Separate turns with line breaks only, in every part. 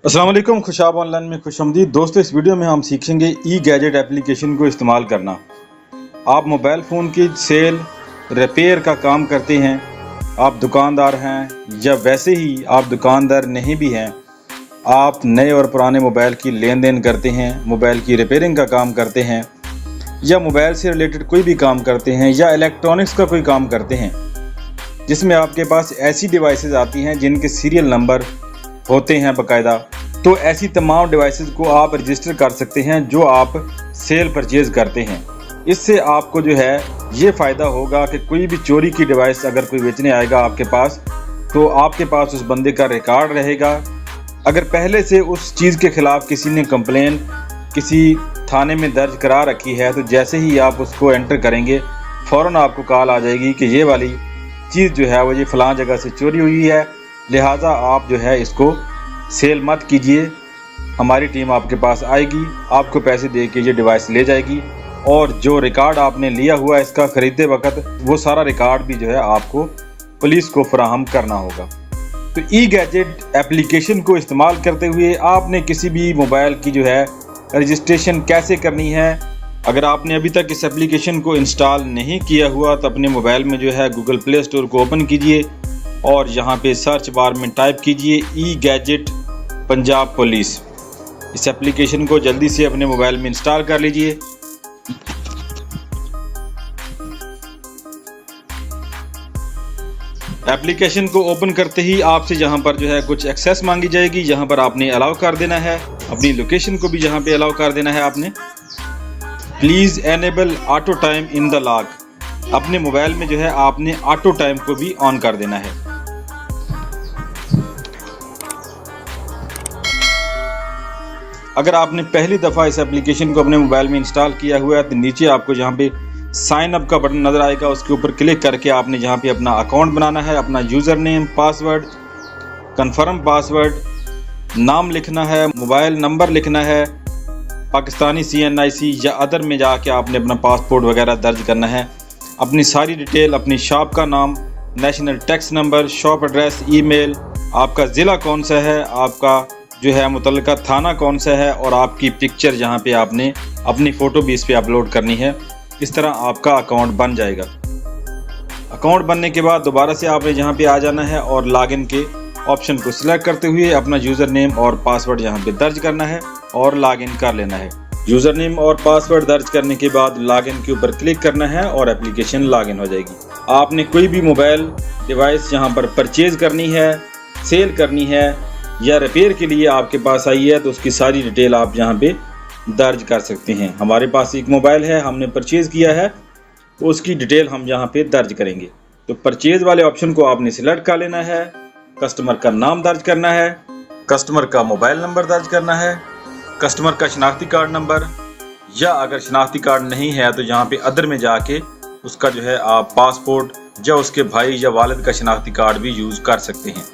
अस्सलाम वालेकुम, खुशाब ऑनलाइन में खुशआमदीद। दोस्तों, इस वीडियो में हम सीखेंगे ई गैजेट एप्लीकेशन को इस्तेमाल करना। आप मोबाइल फ़ोन की सेल, रिपेयर का काम करते हैं, आप दुकानदार हैं या वैसे ही आप दुकानदार नहीं भी हैं, आप नए और पुराने मोबाइल की लेन देन करते हैं, मोबाइल की रिपेयरिंग का काम करते हैं या मोबाइल से रिलेटेड कोई भी काम करते हैं या इलेक्ट्रॉनिक्स का कोई काम करते हैं जिसमें आपके पास ऐसी डिवाइसेस आती हैं जिनके सीरियल नंबर होते हैं बाकायदा, तो ऐसी तमाम डिवाइसेस को आप रजिस्टर कर सकते हैं जो आप सेल परचेज़ करते हैं। इससे आपको जो है ये फ़ायदा होगा कि कोई भी चोरी की डिवाइस अगर कोई बेचने आएगा आपके पास, तो आपके पास उस बंदे का रिकॉर्ड रहेगा। अगर पहले से उस चीज़ के ख़िलाफ़ किसी ने कंप्लेन किसी थाने में दर्ज करा रखी है, तो जैसे ही आप उसको एंटर करेंगे फ़ौरन आपको कॉल आ जाएगी कि ये वाली चीज़ जो है वो ये फ़लाँ जगह से चोरी हुई है, लिहाजा आप जो है इसको सेल मत कीजिए। हमारी टीम आपके पास आएगी, आपको पैसे दे के ये डिवाइस ले जाएगी और जो रिकॉर्ड आपने लिया हुआ है इसका ख़रीदते वक्त, वो सारा रिकॉर्ड भी जो है आपको पुलिस को फराहम करना होगा। तो ई गैजेट एप्लीकेशन को इस्तेमाल करते हुए आपने किसी भी मोबाइल की जो है रजिस्ट्रेशन कैसे करनी है। अगर आपने अभी तक इस एप्लीकेशन को इंस्टॉल नहीं किया हुआ तो अपने मोबाइल में जो है गूगल प्ले स्टोर को ओपन कीजिए और यहाँ पे सर्च बार में टाइप कीजिए ई गैजेट पंजाब पुलिस। इस एप्लीकेशन को जल्दी से अपने मोबाइल में इंस्टॉल कर लीजिए। एप्लीकेशन को ओपन करते ही आपसे यहाँ पर जो है कुछ एक्सेस मांगी जाएगी, यहाँ पर आपने अलाउ कर देना है। अपनी लोकेशन को भी यहाँ पे अलाउ कर देना है आपने। Please enable auto time in the lock, अपने मोबाइल में जो है आपने ऑटो टाइम को भी ऑन कर देना है। अगर आपने पहली दफ़ा इस एप्लीकेशन को अपने मोबाइल में इंस्टॉल किया हुआ है तो नीचे आपको जहाँ पे साइन अप का बटन नज़र आएगा, उसके ऊपर क्लिक करके आपने जहाँ पे अपना अकाउंट बनाना है, अपना user name, password, confirm password, नाम लिखना है, मोबाइल नंबर लिखना है, पाकिस्तानी CNIC या अदर में जाके आपने अपना पासपोर्ट वगैरह दर्ज करना है, अपनी सारी डिटेल, अपनी शॉप का नाम, national tax number, shop address, email, आपका ज़िला कौन सा है, आपका जो है मुतल्लिका थाना कौन सा है और आपकी पिक्चर जहाँ पे आपने अपनी फ़ोटो भी इस पे अपलोड करनी है। इस तरह आपका अकाउंट बन जाएगा। अकाउंट बनने के बाद दोबारा से आपने जहाँ पे आ जाना है और लॉगिन के ऑप्शन को सिलेक्ट करते हुए अपना यूज़र नेम और पासवर्ड यहाँ पे दर्ज करना है और लॉगिन कर लेना है। यूज़र नेम और पासवर्ड दर्ज करने के बाद लॉगिन के ऊपर क्लिक करना है और एप्लीकेशन लॉगिन हो जाएगी। आपने कोई भी मोबाइल डिवाइस यहाँ पर परचेज़ करनी है, सेल करनी है या रिपेयर के लिए आपके पास आई है तो उसकी सारी डिटेल आप यहाँ पे दर्ज कर सकते हैं। हमारे पास एक मोबाइल है, हमने परचेज़ किया है, तो उसकी डिटेल हम यहाँ पे दर्ज करेंगे। तो परचेज़ वाले ऑप्शन को आपने सिलेक्ट कर लेना है, कस्टमर का नाम दर्ज करना है, कस्टमर का मोबाइल नंबर दर्ज करना है, कस्टमर का शनाख्ती कार्ड नंबर, या अगर शनाख्ती कार्ड नहीं है तो यहाँ पे अदर में जाके उसका जो है आप पासपोर्ट या उसके भाई या वालिद का शनाख्ती कार्ड भी यूज़ कर सकते हैं।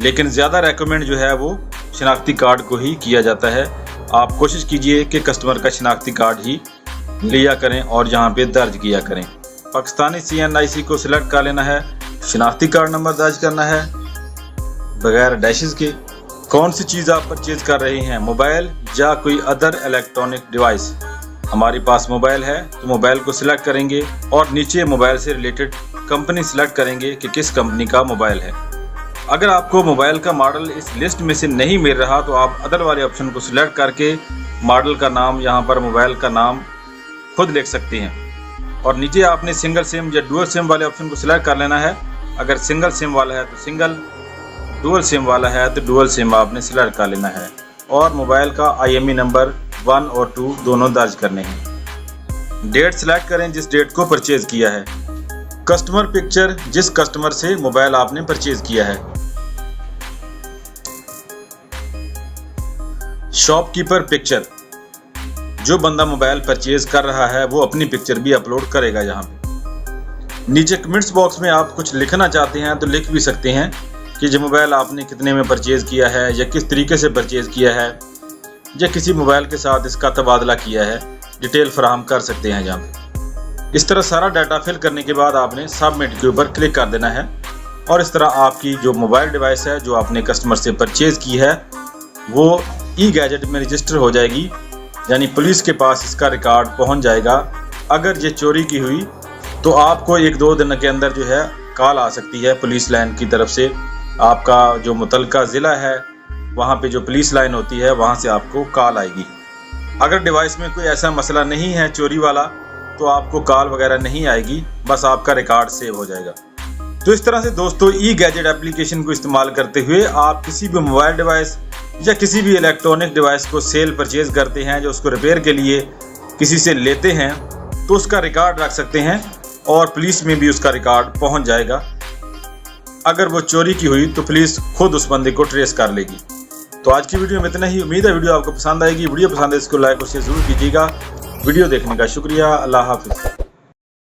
लेकिन ज़्यादा रेकमेंड जो है वो शनाख्ती कार्ड को ही किया जाता है। आप कोशिश कीजिए कि कस्टमर का शनाख्ती कार्ड ही लिया करें और यहाँ पे दर्ज किया करें। पाकिस्तानी CNIC को सिलेक्ट कर लेना है, शनाख्ती कार्ड नंबर दर्ज करना है बगैर डैशेस के। कौन सी चीज़ आप परचेज़ कर रहे हैं, मोबाइल या कोई अदर इलेक्ट्रॉनिक डिवाइस। हमारे पास मोबाइल है तो मोबाइल को सिलेक्ट करेंगे और नीचे मोबाइल से रिलेटेड कंपनी सिलेक्ट करेंगे कि किस कंपनी का मोबाइल है। अगर आपको मोबाइल का मॉडल इस लिस्ट में से नहीं मिल रहा तो आप अदर वाले ऑप्शन को सिलेक्ट करके मॉडल का नाम, यहाँ पर मोबाइल का नाम खुद लिख सकते हैं और नीचे आपने सिंगल सिम या डुअल सिम वाले ऑप्शन को सिलेक्ट कर लेना है। अगर सिंगल सिम वाला है तो सिंगल, डुअल सिम वाला है तो डुअल सिम आपने सिलेक्ट कर लेना है और मोबाइल का IMEI नंबर 1 और 2 दोनों दर्ज करने हैं। डेट सिलेक्ट करें जिस डेट को परचेज़ किया है, कस्टमर पिक्चर जिस कस्टमर से मोबाइल आपने परचेज़ किया है, शॉपकीपर पिक्चर, जो बंदा मोबाइल परचेज़ कर रहा है वो अपनी पिक्चर भी अपलोड करेगा। यहाँ पे नीचे कमेंट्स बॉक्स में आप कुछ लिखना चाहते हैं तो लिख भी सकते हैं कि जो मोबाइल आपने कितने में परचेज़ किया है या किस तरीके से परचेज़ किया है या किसी मोबाइल के साथ इसका तबादला किया है, डिटेल फराहम कर सकते हैं यहाँ पे। इस तरह सारा डाटा फिल करने के बाद आपने सबमिट के ऊपर क्लिक कर देना है और इस तरह आपकी जो मोबाइल डिवाइस है जो आपने कस्टमर से परचेज़ की है वो ई गैजेट में रजिस्टर हो जाएगी, यानी पुलिस के पास इसका रिकॉर्ड पहुंच जाएगा। अगर ये चोरी की हुई तो आपको 1-2 दिन के अंदर जो है कॉल आ सकती है पुलिस लाइन की तरफ से। आपका जो मुतलका ज़िला है वहाँ पे जो पुलिस लाइन होती है वहाँ से आपको कॉल आएगी। अगर डिवाइस में कोई ऐसा मसला नहीं है चोरी वाला तो आपको कॉल वगैरह नहीं आएगी, बस आपका रिकॉर्ड सेव हो जाएगा। तो इस तरह से दोस्तों ई गैजेट एप्लीकेशन को इस्तेमाल करते हुए आप किसी भी मोबाइल डिवाइस या किसी भी इलेक्ट्रॉनिक डिवाइस को सेल परचेज करते हैं, जो उसको रिपेयर के लिए किसी से लेते हैं, तो उसका रिकॉर्ड रख सकते हैं और पुलिस में भी उसका रिकॉर्ड पहुंच जाएगा। अगर वो चोरी की हुई तो पुलिस खुद उस बंदे को ट्रेस कर लेगी। तो आज की वीडियो में इतना ही। उम्मीद है वीडियो आपको पसंद आएगी। वीडियो पसंद है इसको लाइक और शेयर जरूर कीजिएगा। वीडियो देखने का शुक्रिया। अल्लाह हाफिज़।